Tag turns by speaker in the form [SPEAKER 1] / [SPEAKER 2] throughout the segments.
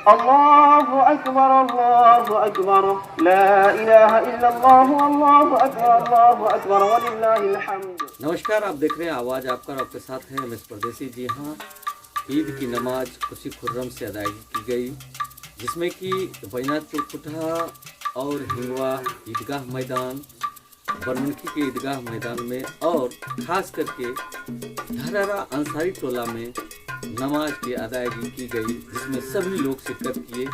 [SPEAKER 1] अल्लाहु अकबर अल्लाहु अकबर ला इलाहा इल्लल्लाह अल्लाहु अकबर वलिल्लाहिल हम्द।
[SPEAKER 2] नमस्कार, आप देख रहे हैं आवाज़ आपका और आपके साथ हैं एमएस परदेसी। जी हाँ, ईद की नमाज खुशी खुर्रम से अदायगी की गई, जिसमें कि बैनाथपुर कुठा और हिंगवा ईदगाह मैदान, बरमनखी के ईदगाह मैदान में और ख़ास करके धरारा अंसारी टोला में नमाज की अदायगी की गई, जिसमें सभी लोग शिरकत किए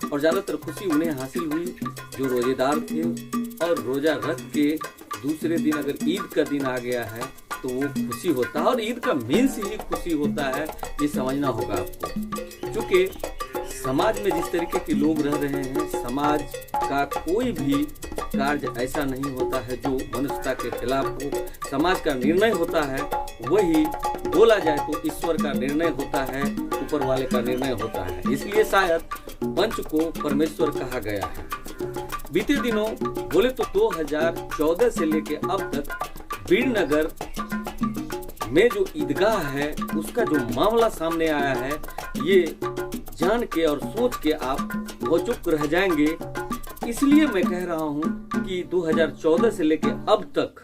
[SPEAKER 2] और ज़्यादातर खुशी उन्हें हासिल हुई जो रोज़ेदार थे। और रोज़ा रख के दूसरे दिन अगर ईद का दिन आ गया है तो वो खुशी होता है, और ईद का मीन्स ही खुशी होता है, ये समझना होगा आपको। क्योंकि समाज में जिस तरीके के लोग रह रहे हैं, समाज का कोई भी कार्य ऐसा नहीं होता है जो मनुष्यता के खिलाफ हो। समाज का निर्णय होता है, वही बोला जाए तो ईश्वर का निर्णय होता है, ऊपर वाले का निर्णय होता है। इसलिए शायद पंच को परमेश्वर कहा गया है। बीते दिनों बोले तो 2014 से लेके अब तक वीरनगर में जो ईदगाह है उसका जो मामला सामने आया है, ये जान के और सोच के आप भौचुक रह जाएंगे। इसलिए मैं कह रहा हूं कि 2014 से लेके अब तक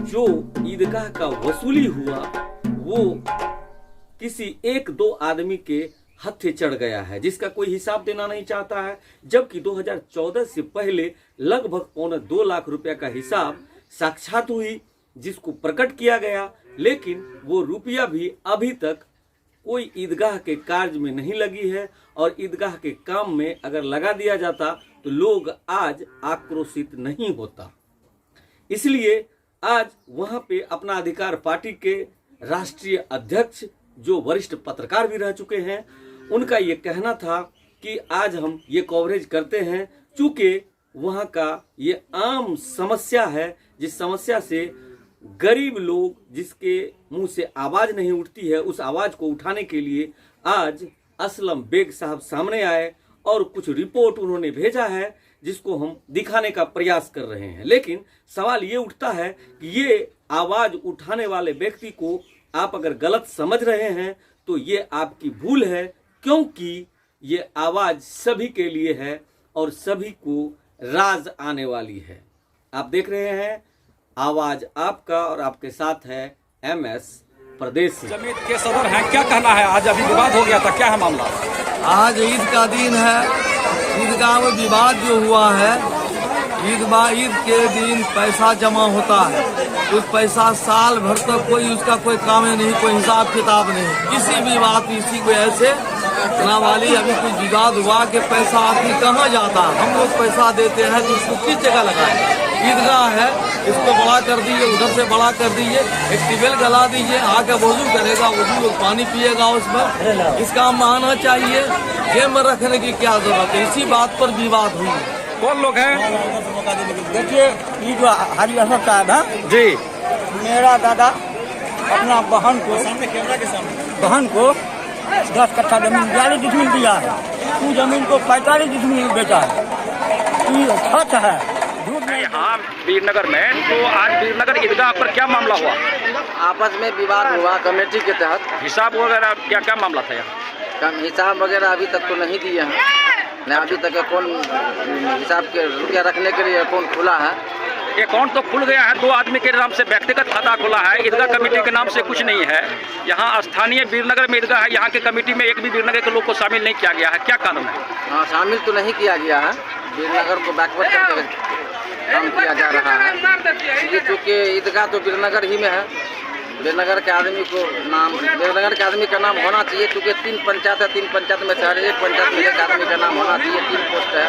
[SPEAKER 2] जो ईदगाह का वसूली हुआ वो किसी एक दो आदमी के हत्थे चढ़ गया है, जिसका कोई हिसाब देना नहीं चाहता है। जबकि 2014 से पहले लगभग 2.25 लाख रुपया का हिसाब साक्षात हुई, जिसको प्रकट किया गया, लेकिन वो रुपया भी अभी तक कोई ईदगाह के कार्य में नहीं लगी है। और ईदगाह के काम में अगर लगा दिया जाता तो लोग आज आक्रोशित नहीं होता। इसलिए आज वहां पे अपना अधिकार पार्टी के राष्ट्रीय अध्यक्ष, जो वरिष्ठ पत्रकार भी रह चुके हैं, उनका ये कहना था कि आज हम ये कवरेज करते हैं चूँकि वहाँ का ये आम समस्या है, जिस समस्या से गरीब लोग, जिसके मुंह से आवाज़ नहीं उठती है, उस आवाज़ को उठाने के लिए आज असलम बेग साहब सामने आए और कुछ रिपोर्ट उन्होंने भेजा है, जिसको हम दिखाने का प्रयास कर रहे हैं। लेकिन सवाल ये उठता है कि ये आवाज़ उठाने वाले व्यक्ति को आप अगर गलत समझ रहे हैं तो ये आपकी भूल है, क्योंकि ये आवाज़ सभी के लिए है और सभी को राज आने वाली है। आप देख रहे हैं आवाज़ आपका और आपके साथ है एमएस परदेसी।
[SPEAKER 3] जमीन के सदर हैं, क्या कहना है? आज अभी विवाद हो गया था, क्या है मामला?
[SPEAKER 4] आज ईद का दिन है। ईदगाह में विवाद जो हुआ है, ईद के दिन पैसा जमा होता है, उस पैसा साल भर तक कोई उसका कोई काम नहीं, कोई हिसाब किताब नहीं। किसी भी बात इसी को ऐसे ना वाली अभी कुछ विवाद हुआ कि पैसा आखिर कहाँ जाता है, हम लोग पैसा देते हैं तो उसको किस जगह लगाए। ईदगाह है, इसको बड़ा कर दीजिए, उधर से बड़ा कर दीजिए, एक ट्यूबवेल गला दीजिए, आके वजू करेगा, वजू पानी पिएगा उसमें। इसका मानना चाहिए, जेब में रखने की क्या जरूरत है। इसी बात पर विवाद हुई।
[SPEAKER 3] कौन लोग हैं?
[SPEAKER 5] देखिए, ये जो हरिहर साहब है
[SPEAKER 3] जी,
[SPEAKER 5] मेरा दादा अपना बहन को 10 कट्ठा जमीन 42 डिसमिल दिया है। उस जमीन को 45 डिसमिल बेचा है। ये सच है, झूठ नहीं।
[SPEAKER 3] यहाँ वीरनगर में तो आज वीरनगर ईदगाह पर क्या मामला हुआ?
[SPEAKER 6] आपस में विवाद हुआ कमेटी के तहत।
[SPEAKER 3] हिसाब वगैरह क्या क्या मामला था यहाँ?
[SPEAKER 6] हिसाब वगैरह अभी तक तो नहीं दिए हैं, न अभी तक अकाउंट हिसाब के रुपया रखने के लिए अकाउंट खुला है।
[SPEAKER 3] अकाउंट तो खुल गया है, 2 आदमी के नाम से व्यक्तिगत खाता खुला है, ईदगाह कमेटी के नाम से कुछ नहीं है। यहाँ स्थानीय वीरनगर में ईदगाह है, यहाँ के कमेटी में एक भी वीरनगर के लोग को शामिल नहीं किया गया है, क्या कारण है?
[SPEAKER 6] हाँ, शामिल तो नहीं किया गया है, वीरनगर को बैकवर्ड करके काम किया जा रहा है। इसलिए चूँकि ईदगाह तो वीरनगर ही में है, वीरनगर के आदमी को वीरनगर के आदमी का नाम होना चाहिए, क्योंकि 3 पंचायत है, 3 पंचायत में से हर एक पंचायत में एक आदमी का नाम होना चाहिए। 3 पोस्ट है,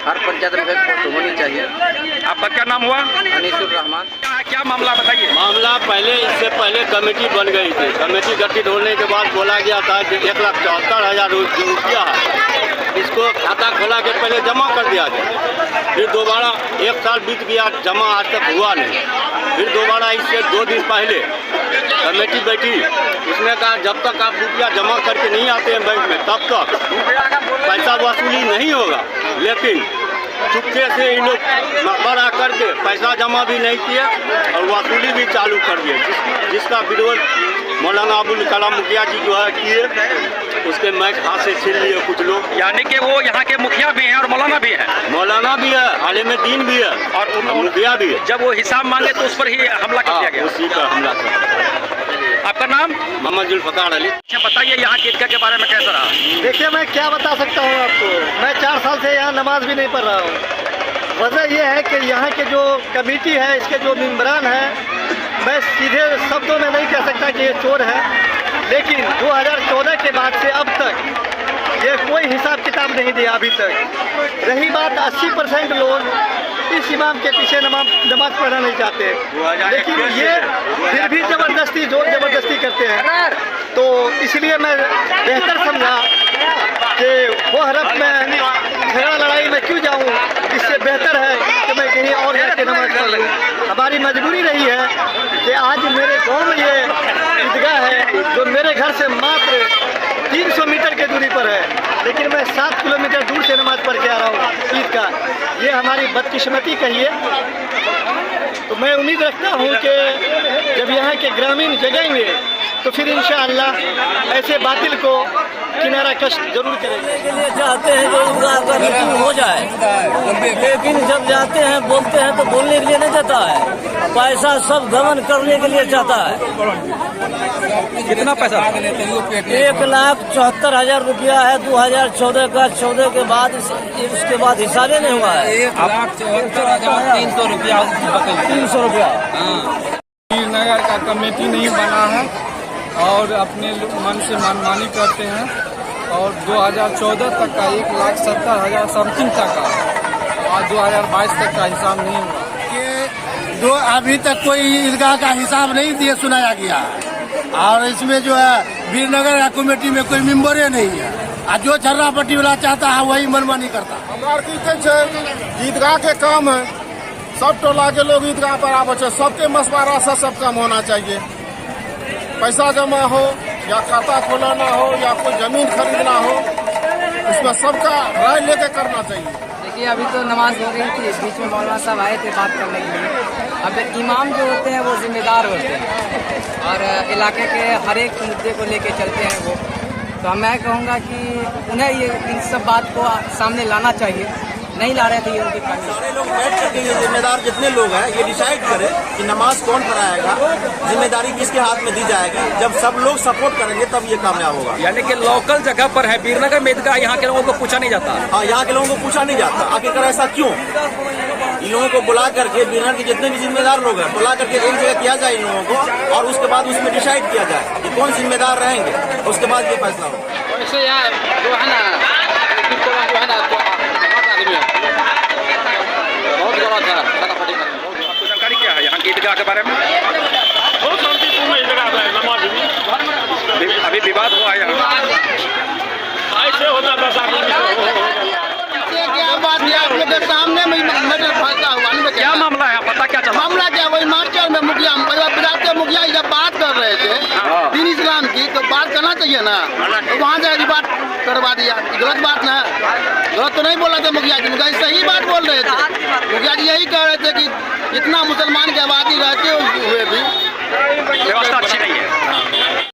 [SPEAKER 6] हर पंचायत में 1 पोस्ट होनी चाहिए।
[SPEAKER 3] आपका क्या नाम हुआ?
[SPEAKER 6] अनीसुर रहमान।
[SPEAKER 3] क्या मामला बताइए?
[SPEAKER 7] मामला इससे पहले कमेटी बन गई थी। कमेटी गठित होने के बाद बोला गया था कि 1,74,000 रुपया है, इसको खाता खोला के पहले जमा कर दिया जाए। फिर दोबारा 1 साल बीत गया, जमा आज तक हुआ नहीं। फिर दोबारा इससे 2 दिन पहले कमेटी बैठी, उसने कहा जब तक आप रुपया जमा करके नहीं आते हैं बैंक में तब तक पैसा वसूली नहीं होगा। लेकिन चुपके से इन लोग मकबर आकर के पैसा जमा भी नहीं किया और वसूली भी चालू कर दिए, जिसका विरोध मौलाना अबुल कलाम मुखिया जी जो है किए, उसके मैच हाथ से छीन लिए कुछ लोग।
[SPEAKER 3] यानी कि वो यहाँ के मुखिया भी हैं और मौलाना भी है,
[SPEAKER 7] मौलाना भी है, आलिम दीन भी है
[SPEAKER 3] और
[SPEAKER 7] मुखिया भी है।
[SPEAKER 3] जब वो हिसाब मांगे तो उस पर ही हमला किया गया।
[SPEAKER 7] उसी पर हमला किया।
[SPEAKER 3] आपका नाम?
[SPEAKER 7] मोहम्मद जुल्फ़िकार अली।
[SPEAKER 3] अच्छा बताइए यहाँ की ईदगाह के बारे में कैसा रहा?
[SPEAKER 8] देखिए, मैं क्या बता सकता हूँ आपको, मैं 4 साल से यहाँ नमाज भी नहीं पढ़ रहा हूँ। वजह यह है कि यहाँ के जो कमेटी है, इसके जो मेंबरान हैं, मैं सीधे शब्दों में नहीं कह सकता कि ये चोर है, लेकिन 2014 के बाद से अब तक ये कोई हिसाब किताब नहीं दिया अभी तक। रही बात 80% लोग इस इमाम के पीछे नमाज पढ़ना नहीं चाहते, लेकिन ये फिर भी ज़बरदस्ती जोर ज़बरदस्ती करते हैं। तो इसलिए मैं बेहतर समझा कि वो हरफ में झगड़ा लड़ाई में क्यों जाऊं, इससे बेहतर है कि मैं कहीं और जाके नमाज पढ़ लूँ। हमारी मजबूरी रही है कि आज मेरे गांव में ये ईदगाह है जो मेरे घर से मात्र 300 मीटर की दूरी पर है, लेकिन मैं 7 किलोमीटर दूर से नमाज पढ़ के आ रहा हूँ ईद का। ये हमारी बदकिस्मती कहिए। तो मैं उम्मीद रखता हूँ कि जब यहाँ के ग्रामीण जगेंगे तो फिर इंशाअल्लाह ऐसे बातिल को किनारा कश जरूर करेंगे।
[SPEAKER 5] के लिए चाहते हैं कि ईदगाह का मीटिंग हो जाए, लेकिन जब जाते हैं बोलते हैं तो बोलने के लिए नहीं जाता है, पैसा सब गबन करने के लिए चाहता है।
[SPEAKER 3] कितना पैसा?
[SPEAKER 5] 1,74,000 रुपया है 2014 का। 14 के बाद उसके बाद हिसाबे नहीं हुआ है।
[SPEAKER 6] 1,74,300 रुपया।
[SPEAKER 5] 300 रुपया।
[SPEAKER 9] वीरनगर का कमेटी नहीं बना है और अपने मन से मनमानी करते हैं, और 2014 तक का 1,70,000 समथिंग तक का, और 2022 तक का हिसाब नहीं हुआ।
[SPEAKER 8] जो अभी तक कोई ईदगाह का हिसाब नहीं दिए सुनाया गया, और इसमें जो है वीरनगर का कमेटी में कोई मेम्बर नहीं है, और जो झर्रा पट्टी वाला चाहता है वही मनमानी करता है।
[SPEAKER 9] हमारे ईदगाह के काम है, सब टोला के लोग ईदगाह पर आवे छे, सबके मशवरा से सब काम होना चाहिए। पैसा जमा हो या खाता खोलाना हो या कोई जमीन खरीदना हो, उसमें सबका राय लेके करना चाहिए।
[SPEAKER 6] देखिए, अभी तो नमाज हो रही थी, बीच में मौलाना साहब आए थे बात करने के लिए। अब इमाम जो होते हैं वो जिम्मेदार होते हैं और इलाके के हर एक मुद्दे को लेके चलते हैं वो। तो मैं कहूँगा कि उन्हें ये इन सब बात को सामने लाना चाहिए, नहीं ला रहे थे ये उनकी कमी।
[SPEAKER 8] सारे लोग बैठ करके ये जिम्मेदार जितने लोग हैं ये डिसाइड करें कि नमाज कौन पढ़ाएगा, जिम्मेदारी किसके हाथ में दी जाएगी। जब सब लोग सपोर्ट करेंगे तब ये कामयाब होगा।
[SPEAKER 3] यानी कि लोकल जगह पर है वीरनगर में ईदगाह, यहाँ के लोगों को पूछा नहीं जाता।
[SPEAKER 8] हाँ, यहाँ के लोगों को पूछा नहीं जाता आखिरकार ऐसा क्यों। इन लोगों को बुला करके वीरनगर के जितने भी जिम्मेदार लोग हैं बुला करके एक जगह किया जाए इन लोगों को, और उसके बाद उसमें डिसाइड किया जाए कि कौन जिम्मेदार रहेंगे, उसके बाद ये फैसला हो।
[SPEAKER 6] वैसे यार जो है ना, बहुत गलत है फटाफटी करना।
[SPEAKER 3] आपको जानकारी क्या है यहाँ की ईदगाह के बारे में?
[SPEAKER 7] बहुत शांतिपूर्ण ईदगाह है, नमाज भी
[SPEAKER 3] अभी विवाद हुआ है यहाँ,
[SPEAKER 7] ऐसे होता
[SPEAKER 8] क्या बात है आप लोग के सामने में फैसला हुआ।
[SPEAKER 3] क्या मामला है, पता क्या चला?
[SPEAKER 8] मामला क्या, वही मार्चर में मुखिया मुखिया जब बात कर रहे थे दीन इस्लाम की, तो बात करना चाहिए ना, तो वहाँ से बात करवा दिया। गलत बात ना, गलत तो नहीं बोल रहे थे मुखिया जी, मुखिया सही बात बोल रहे थे। मुखिया जी यही कह रहे थे कि इतना मुसलमान की आबादी रहते हुए भी
[SPEAKER 3] व्यवस्था अच्छी नहीं है।